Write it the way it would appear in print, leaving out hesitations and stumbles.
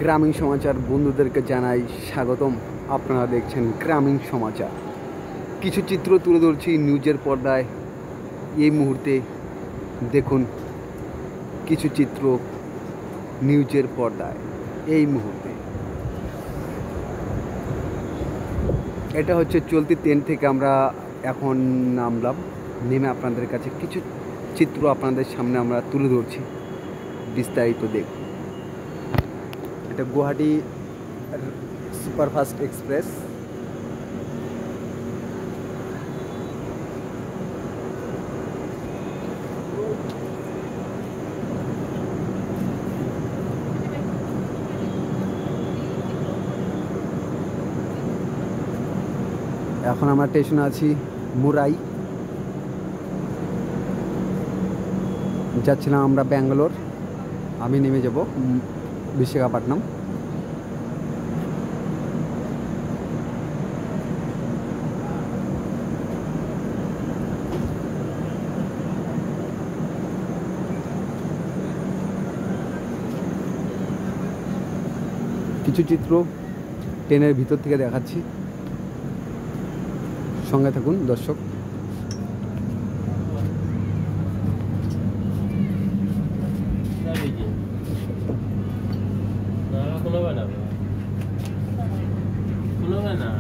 গ্রামীণ সমাচার বন্ধুদেরকে জানাই স্বাগতম। আপনারা দেখছেন গ্রামীণ সমাচার। কিছু চিত্র তুলে ধরছি নিউজের পর্দায়। এই মুহূর্তে দেখুন কিছু চিত্র নিউজের পর্দায় এই মুহূর্তে। এটা হচ্ছে চলতি ট্রেন থেকে আমরা এখন নামলাম। নেমে আপনাদের কাছে কিছু চিত্র আপনাদের সামনে আমরা তুলে ধরছি, বিস্তারিত দেখুন। এটা গুয়াহাটি সুপারফাস্ট এক্সপ্রেস। এখন আমরা স্টেশনে আছি মুরাই, যাচ্ছিলাম আমরা ব্যাঙ্গালোর। আমি নেমে যাব বিশাখাপট্টনম। কিছু চিত্র ট্রেনের ভিতর থেকে দেখাচ্ছি, সঙ্গে থাকুন দর্শক। না